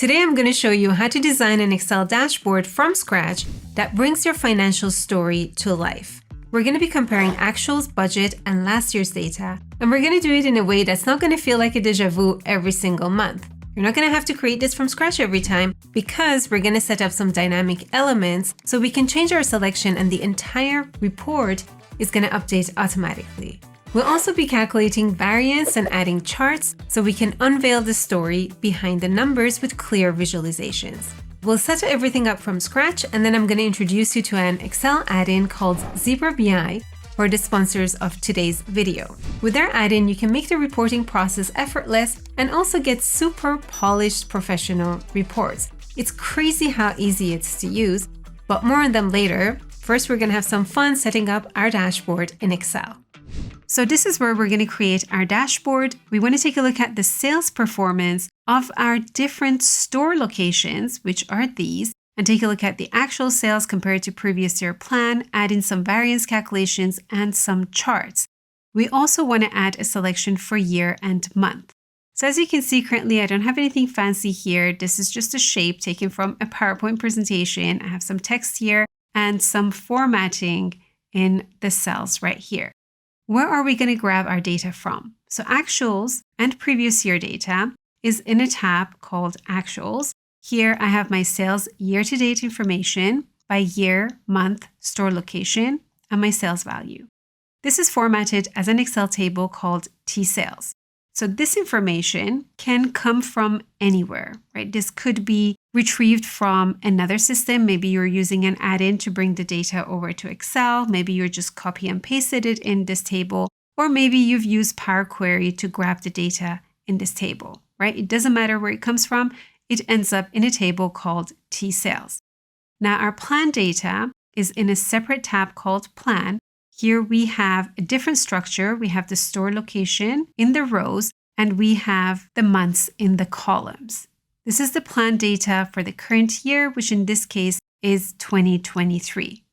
Today I'm going to show you how to design an Excel dashboard from scratch that brings your financial story to life. We're going to be comparing actuals, budget, and last year's data, and we're going to do it in a way that's not going to feel like a déjà vu every single month. You're not going to have to create this from scratch every time because we're going to set up some dynamic elements so we can change our selection and the entire report is going to update automatically. We'll also be calculating variance and adding charts so we can unveil the story behind the numbers with clear visualizations. We'll set everything up from scratch, and then I'm going to introduce you to an Excel add-in called Zebra BI, who are the sponsors of today's video. With their add-in, you can make the reporting process effortless and also get super polished professional reports. It's crazy how easy it's to use, but more on them later. First, we're going to have some fun setting up our dashboard in Excel. So this is where we're going to create our dashboard. We want to take a look at the sales performance of our different store locations, which are these, and take a look at the actual sales compared to previous year plan, add in some variance calculations and some charts. We also want to add a selection for year and month. So as you can see, currently I don't have anything fancy here. This is just a shape taken from a PowerPoint presentation. I have some text here and some formatting in the cells right here. Where are we going to grab our data from? So actuals and previous year data is in a tab called Actuals. Here I have my sales year-to-date information by year, month, store location, and my sales value. This is formatted as an Excel table called T-Sales. So this information can come from anywhere, right? This could be retrieved from another system. Maybe you're using an add-in to bring the data over to Excel. Maybe you're just copy and pasted it in this table, or maybe you've used Power Query to grab the data in this table, right? It doesn't matter where it comes from. It ends up in a table called T-Sales. Now our plan data is in a separate tab called Plan. Here we have a different structure. We have the store location in the rows, and we have the months in the columns. This is the plan data for the current year, which in this case is 2023.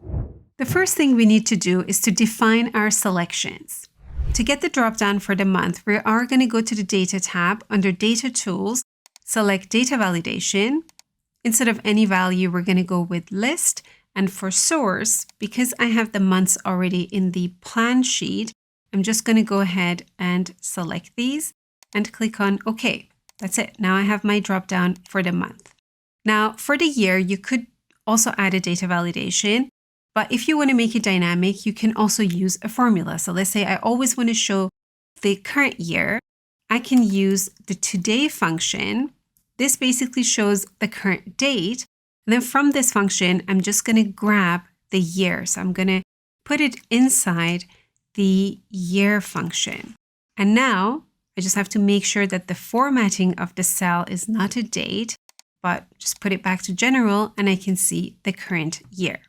The first thing we need to do is to define our selections. To get the dropdown for the month, we are going to go to the Data tab under Data Tools, select Data Validation. Instead of any value, we're going to go with List. And for source, because I have the months already in the plan sheet, I'm just going to go ahead and select these and click on OK. That's it. Now I have my dropdown for the month. Now for the year, you could also add a data validation, but if you want to make it dynamic, you can also use a formula. So let's say I always want to show the current year. I can use the today function. This basically shows the current date. And then from this function, I'm just going to grab the year. So I'm going to put it inside the year function. And now I just have to make sure that the formatting of the cell is not a date, but just put it back to general and I can see the current year.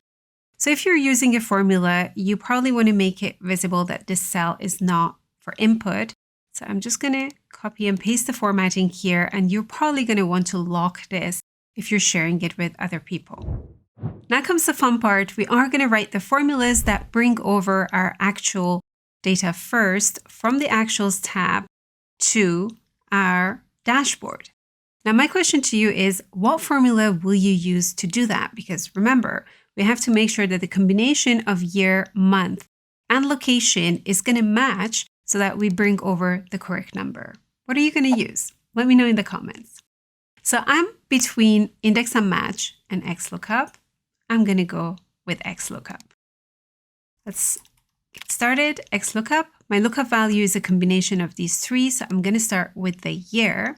So if you're using a formula, you probably want to make it visible that this cell is not for input. So I'm just going to copy and paste the formatting here, and you're probably going to want to lock this if you're sharing it with other people. Now comes the fun part. We are going to write the formulas that bring over our actual data first from the Actuals tab to our dashboard. Now my question to you is, what formula will you use to do that? Because remember, we have to make sure that the combination of year, month, and location is going to match so that we bring over the correct number. What are you going to use? Let me know in the comments. So I'm between index and match and XLOOKUP. I'm going to go with XLOOKUP. Let's get started. XLOOKUP. My lookup value is a combination of these three. So I'm going to start with the year.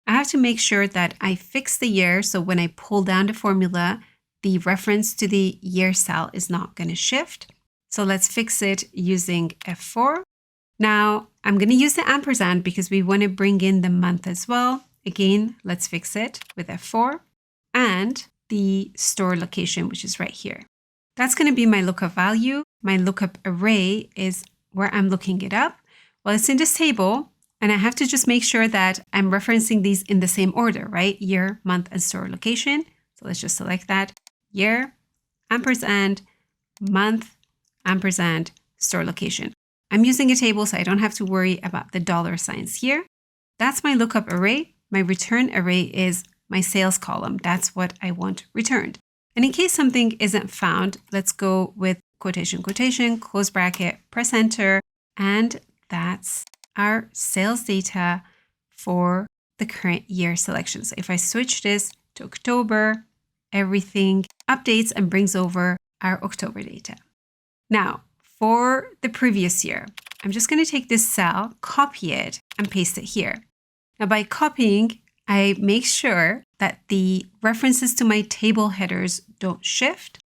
I have to make sure that I fix the year. So when I pull down the formula, the reference to the year cell is not going to shift. So let's fix it using F4. Now I'm going to use the ampersand because we want to bring in the month as well. Again, let's fix it with F4 and the store location, which is right here. That's going to be my lookup value. My lookup array is where I'm looking it up. Well, it's in this table, and I have to just make sure that I'm referencing these in the same order, right? Year, month, and store location. So let's just select that. Year, ampersand, month, ampersand, store location. I'm using a table, so I don't have to worry about the dollar signs here. That's my lookup array. My return array is my sales column. That's what I want returned. And in case something isn't found, let's go with quotation, quotation, close bracket, press enter, and that's our sales data for the current year selection. So if I switch this to October, everything updates and brings over our October data. Now, for the previous year, I'm just going to take this cell, copy it, and paste it here. Now, by copying, I make sure that the references to my table headers don't shift.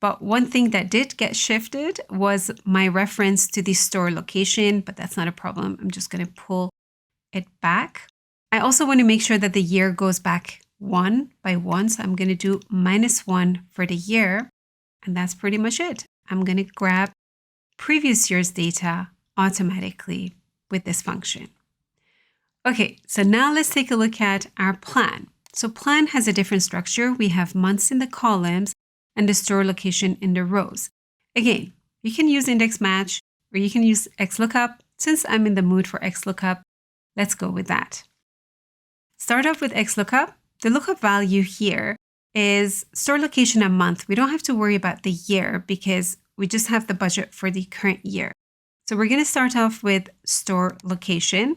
But one thing that did get shifted was my reference to the store location, but that's not a problem. I'm just going to pull it back. I also want to make sure that the year goes back one by one. So I'm going to do -1 for the year. And that's pretty much it. I'm going to grab previous year's data automatically with this function. Okay, so now let's take a look at our plan. So plan has a different structure. We have months in the columns and the store location in the rows. Again, you can use index match or you can use XLOOKUP. Since I'm in the mood for XLOOKUP, let's go with that. Start off with XLOOKUP. The lookup value here is store location and month. We don't have to worry about the year because we just have the budget for the current year. So we're going to start off with store location.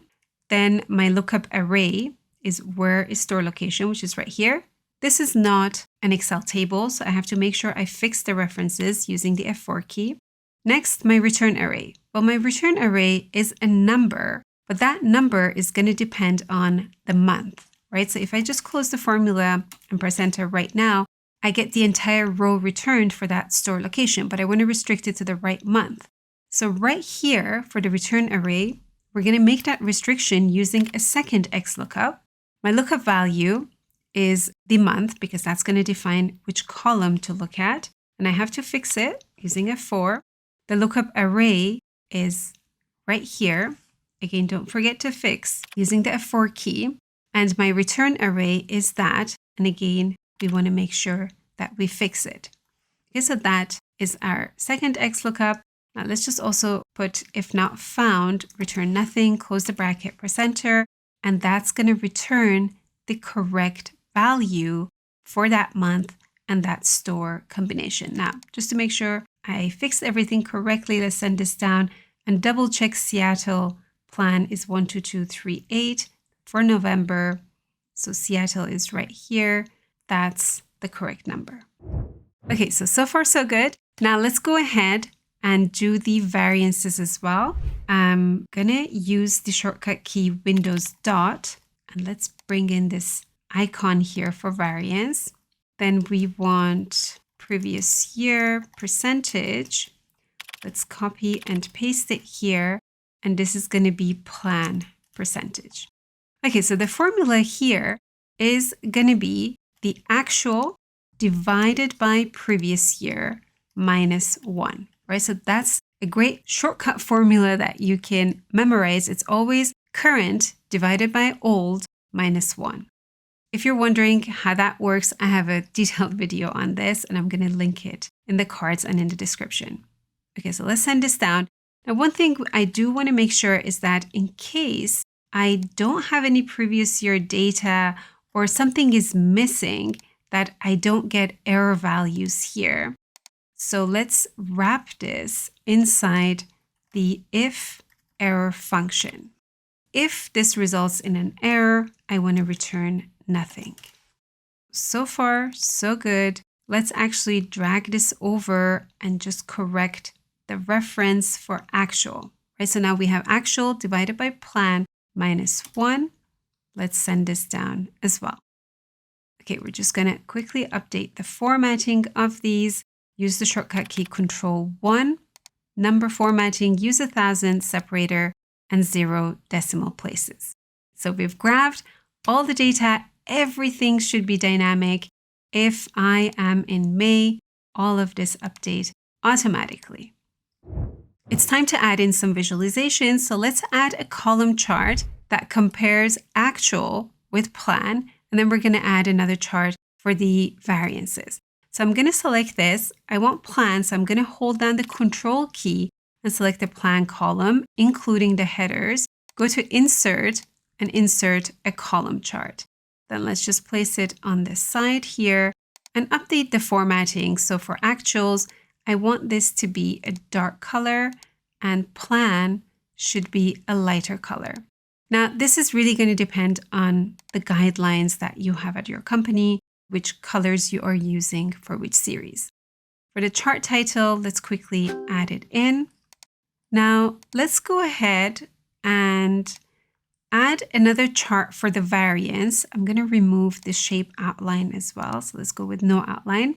Then my lookup array is where is store location, which is right here. This is not an Excel table, so I have to make sure I fix the references using the F4 key. Next, my return array. Well, my return array is a number, but that number is going to depend on the month, right? So if I just close the formula and press enter right now, I get the entire row returned for that store location, but I want to restrict it to the right month. So right here for the return array, we're going to make that restriction using a second XLOOKUP. My lookup value is the month because that's going to define which column to look at. And I have to fix it using F4. The lookup array is right here. Again, don't forget to fix using the F4 key. And my return array is that. And again, we want to make sure that we fix it. Okay, so that is our second XLOOKUP. Now let's just also put if not found, return nothing, close the bracket, press enter, and that's going to return the correct value for that month and that store combination. Now, just to make sure I fixed everything correctly, let's send this down and double check Seattle plan is 12238 for November. So Seattle is right here. That's the correct number. Okay, so far so good. Now let's go ahead and do the variances as well. I'm gonna use the shortcut key Windows dot, and let's bring in this icon here for variance. Then we want previous year percentage. Let's copy and paste it here. And this is gonna be plan percentage. Okay, so the formula here is gonna be the actual divided by previous year -1. Right? So that's a great shortcut formula that you can memorize. It's always current divided by old -1. If you're wondering how that works, I have a detailed video on this and I'm going to link it in the cards and in the description. Okay, so let's send this down. Now, one thing I do want to make sure is that in case I don't have any previous year data or something is missing, that I don't get error values here. So let's wrap this inside the if error function. If this results in an error, I want to return nothing. So far, so good. Let's actually drag this over and just correct the reference for actual. Right? So now we have actual divided by plan -1. Let's send this down as well. Okay, we're just going to quickly update the formatting of these. Use the shortcut key Control-1, number formatting, use 1000, separator, and 0 decimal places. So we've grabbed all the data. Everything should be dynamic. If I am in May, all of this update automatically. It's time to add in some visualizations. So let's add a column chart that compares actual with plan. And then we're going to add another chart for the variances. So I'm going to select this. I want plan, so I'm going to hold down the Control key and select the plan column, including the headers. Go to Insert and insert a column chart. Then let's just place it on this side here and update the formatting. So for actuals, I want this to be a dark color and plan should be a lighter color. Now, this is really going to depend on the guidelines that you have at your company, which colors you are using for which series. For the chart title, let's quickly add it in. Now, let's go ahead and add another chart for the variance. I'm going to remove the shape outline as well. So let's go with no outline.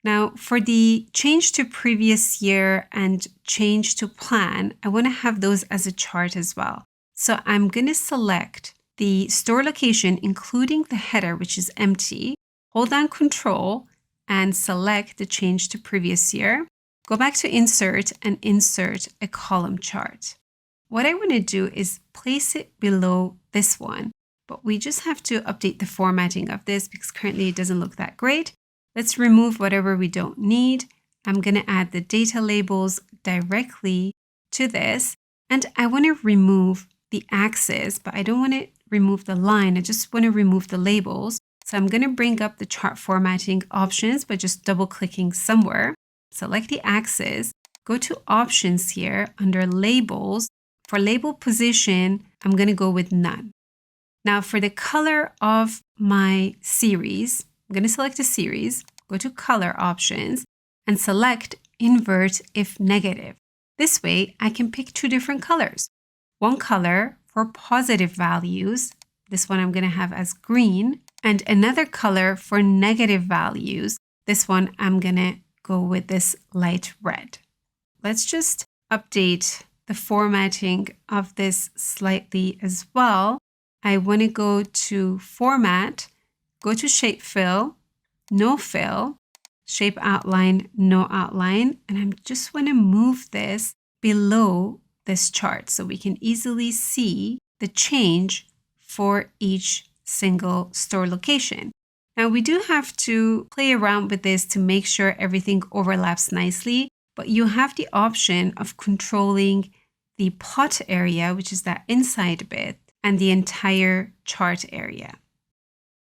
Now, for the change to previous year and change to plan, I want to have those as a chart as well. So I'm going to select the store location, including the header, which is empty. Hold down Control and select the change to previous year. Go back to Insert and insert a column chart. What I want to do is place it below this one, but we just have to update the formatting of this because currently it doesn't look that great. Let's remove whatever we don't need. I'm going to add the data labels directly to this, and I want to remove the axis, but I don't want to remove the line. I just want to remove the labels. So I'm going to bring up the chart formatting options by just double clicking somewhere. Select the axis, go to options here under labels. For label position, I'm going to go with none. Now for the color of my series, I'm going to select a series, go to color options and select invert if negative. This way I can pick two different colors. One color for positive values, this one I'm going to have as green, and another color for negative values. This one I'm going to go with this light red. Let's just update the formatting of this slightly as well. I want to go to Format, go to Shape Fill, No Fill, Shape Outline, No Outline, and I just want to move this below this chart so we can easily see the change for each single store location. Now we do have to play around with this to make sure everything overlaps nicely, but you have the option of controlling the pot area, which is that inside bit, and the entire chart area.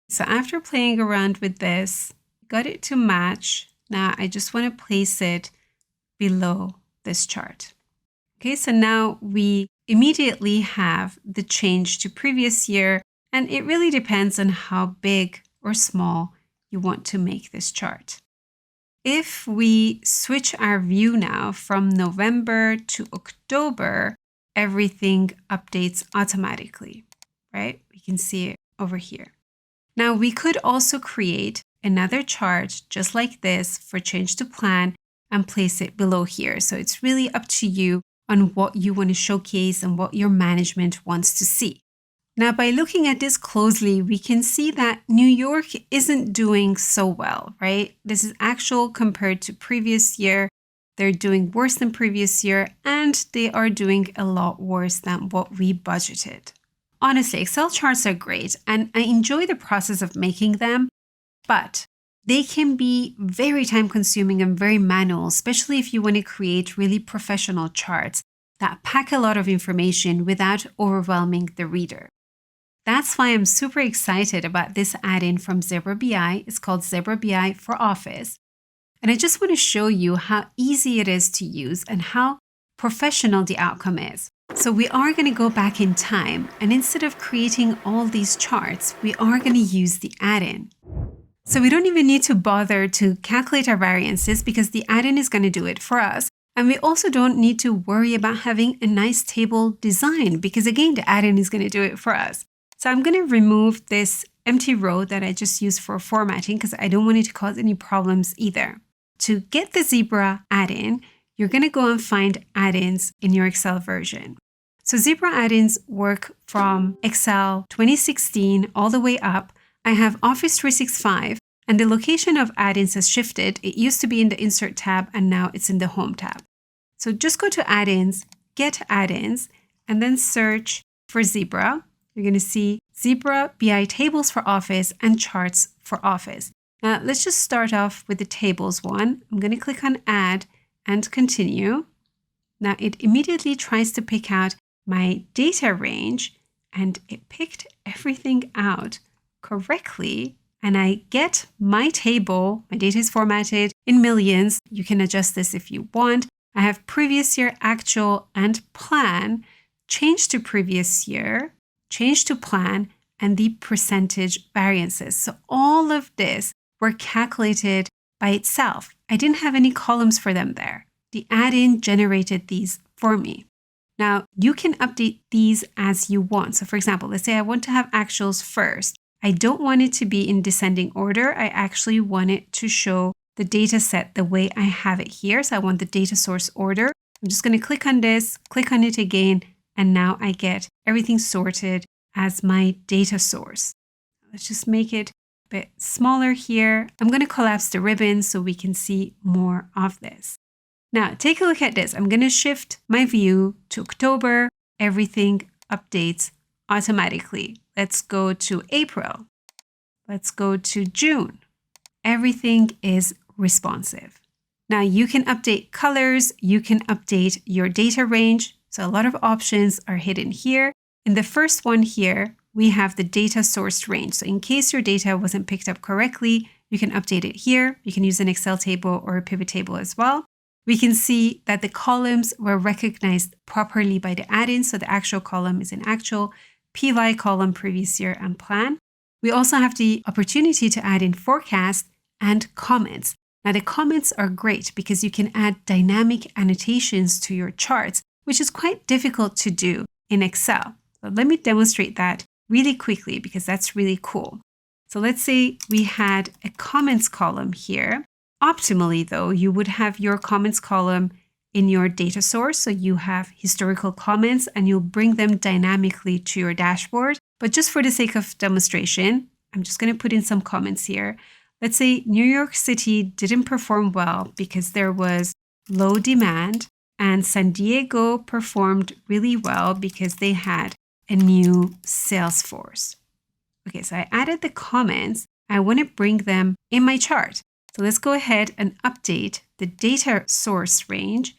So after playing around with this, got it to match. Now I just want to place it below this chart. Okay, so now we immediately have the change to previous year, and it really depends on how big or small you want to make this chart. If we switch our view now from November to October, everything updates automatically, right? We can see it over here. Now we could also create another chart just like this for change to plan and place it below here. So it's really up to you on what you want to showcase and what your management wants to see. Now, by looking at this closely, we can see that New York isn't doing so well, right? This is actual compared to previous year. They're doing worse than previous year, and they are doing a lot worse than what we budgeted. Honestly, Excel charts are great, and I enjoy the process of making them, but they can be very time consuming and very manual, especially if you want to create really professional charts that pack a lot of information without overwhelming the reader. That's why I'm super excited about this add-in from Zebra BI. It's called Zebra BI for Office. And I just want to show you how easy it is to use and how professional the outcome is. So we are going to go back in time, and instead of creating all these charts, we are going to use the add-in. So we don't even need to bother to calculate our variances because the add-in is going to do it for us. And we also don't need to worry about having a nice table design because again, the add-in is going to do it for us. So I'm going to remove this empty row that I just used for formatting because I don't want it to cause any problems either. To get the Zebra add-in, you're going to go and find add-ins in your Excel version. So Zebra add-ins work from Excel 2016 all the way up. I have Office 365 and the location of add-ins has shifted. It used to be in the Insert tab and now it's in the Home tab. So just go to add-ins, get add-ins, and then search for Zebra. You're going to see Zebra BI tables for Office and charts for Office. Now let's just start off with the tables one. I'm going to click on add and continue. Now it immediately tries to pick out my data range and it picked everything out correctly and I get my table, my data is formatted in millions. You can adjust this if you want. I have previous year actual and plan, change to previous year, change to plan, and the percentage variances. So all of this were calculated by itself. I didn't have any columns for them there. The add-in generated these for me. Now, you can update these as you want. So for example, let's say I want to have actuals first. I don't want it to be in descending order. I actually want it to show the data set the way I have it here. So I want the data source order. I'm just going to click on this, click on it again, and now I get everything sorted as my data source. Let's just make it a bit smaller here. I'm going to collapse the ribbon so we can see more of this. Now, take a look at this. I'm going to shift my view to October. Everything updates automatically. Let's go to April. Let's go to June. Everything is responsive. Now, you can update colors. You can update your data range. So a lot of options are hidden here. In the first one here, we have the data source range. So in case your data wasn't picked up correctly, you can update it here. You can use an Excel table or a pivot table as well. We can see that the columns were recognized properly by the add-in. So the actual column is in actual, PY column previous year and plan. We also have the opportunity to add in forecast and comments. Now the comments are great because you can add dynamic annotations to your charts, which is quite difficult to do in Excel. But let me demonstrate that really quickly because that's really cool. So let's say we had a comments column here. Optimally though, you would have your comments column in your data source. So you have historical comments and you'll bring them dynamically to your dashboard. But just for the sake of demonstration, I'm just going to put in some comments here. Let's say New York City didn't perform well because there was low demand, and San Diego performed really well because they had a new sales force. Okay, so I added the comments. I want to bring them in my chart. So let's go ahead and update the data source range.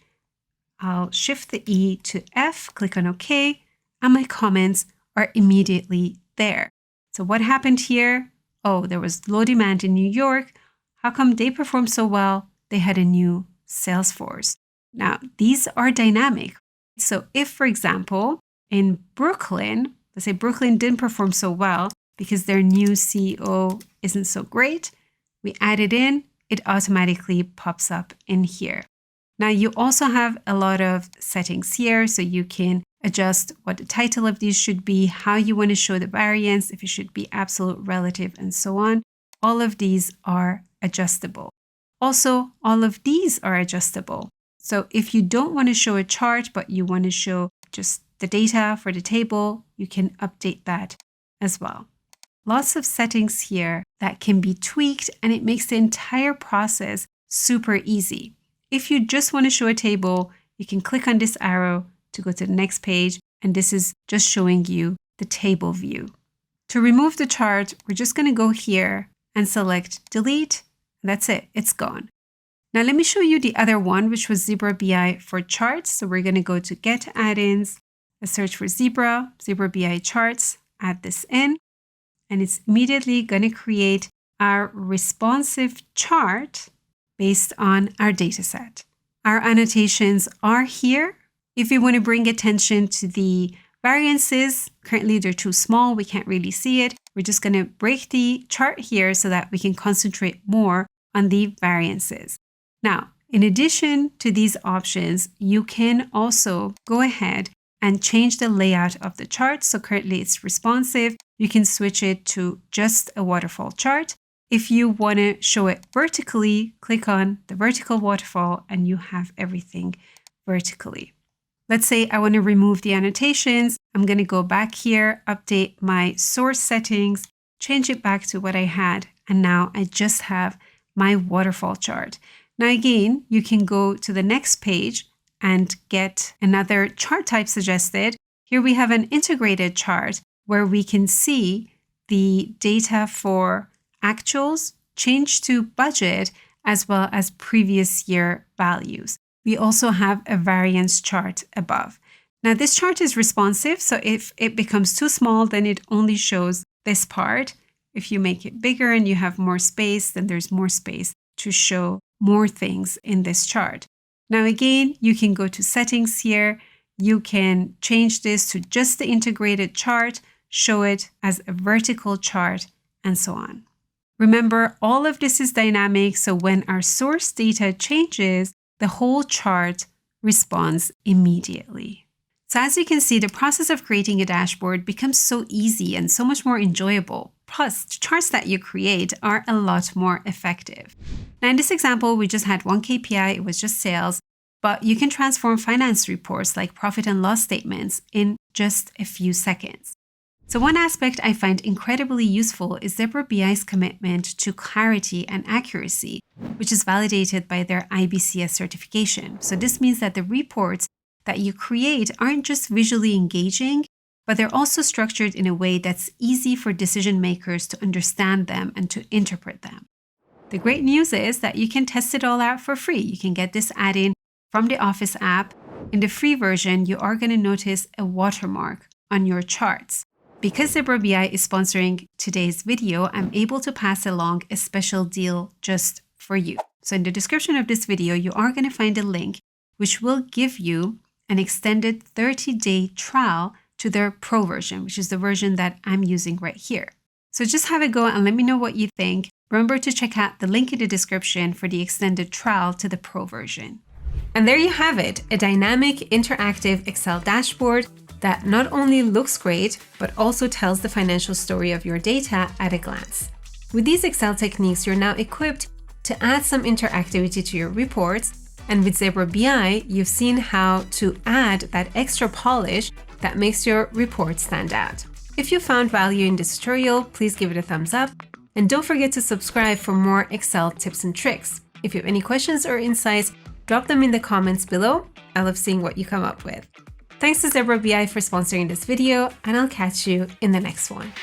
I'll shift the E to F, click on OK, and my comments are immediately there. So what happened here? Oh, there was low demand in New York. How come they performed so well? They had a new sales force. Now, these are dynamic. So if, for example, in Brooklyn, let's say Brooklyn didn't perform so well because their new CEO isn't so great, we add it in, it automatically pops up in here. Now you also have a lot of settings here, so you can adjust what the title of these should be, how you want to show the variance, if it should be absolute, relative, and so on. All of these are adjustable. Also, all of these are adjustable. So if you don't want to show a chart, but you want to show just the data for the table, you can update that as well. Lots of settings here that can be tweaked, and it makes the entire process super easy. If you just want to show a table, you can click on this arrow to go to the next page, and this is just showing you the table view. To remove the chart, we're just going to go here and select delete. And that's it, it's gone. Now let me show you the other one, which was Zebra BI for charts. So we're going to go to Get Add-ins, search for Zebra BI charts, add this in, and it's immediately going to create our responsive chart based on our data set. Our annotations are here. If you want to bring attention to the variances, currently they're too small, we can't really see it. We're just going to break the chart here so that we can concentrate more on the variances. Now, in addition to these options, you can also go ahead and change the layout of the chart. So currently it's responsive. You can switch it to just a waterfall chart. If you want to show it vertically, click on the vertical waterfall and you have everything vertically. Let's say I want to remove the annotations. I'm going to go back here, update my source settings, change it back to what I had, and now I just have my waterfall chart. Now again, you can go to the next page and get another chart type suggested. Here we have an integrated chart where we can see the data for actuals, change to budget, as well as previous year values. We also have a variance chart above. Now this chart is responsive, so if it becomes too small, then it only shows this part. If you make it bigger and you have more space, then there's more space to show more things in this chart. Now again, you can go to settings here. You can change this to just the integrated chart, show it as a vertical chart, and so on. Remember, all of this is dynamic, so when our source data changes, the whole chart responds immediately. So as you can see, the process of creating a dashboard becomes so easy and so much more enjoyable. Plus, the charts that you create are a lot more effective. Now in this example, we just had one KPI, it was just sales, but you can transform finance reports like profit and loss statements in just a few seconds. So one aspect I find incredibly useful is Zebra BI's commitment to clarity and accuracy, which is validated by their IBCS certification. So this means that the reports that you create aren't just visually engaging, but they're also structured in a way that's easy for decision makers to understand them and to interpret them. The great news is that you can test it all out for free. You can get this add-in from the Office app. In the free version, you are going to notice a watermark on your charts. Because Zebra BI is sponsoring today's video, I'm able to pass along a special deal just for you. So in the description of this video, you are going to find a link which will give you an extended 30-day trial to their Pro version, which is the version that I'm using right here. So just have a go and let me know what you think. Remember to check out the link in the description for the extended trial to the Pro version. And there you have it, a dynamic, interactive Excel dashboard that not only looks great, but also tells the financial story of your data at a glance. With these Excel techniques, you're now equipped to add some interactivity to your reports. And with Zebra BI, you've seen how to add that extra polish that makes your report stand out. If you found value in this tutorial, please give it a thumbs up. And don't forget to subscribe for more Excel tips and tricks. If you have any questions or insights, drop them in the comments below. I love seeing what you come up with. Thanks to Zebra BI for sponsoring this video, and I'll catch you in the next one.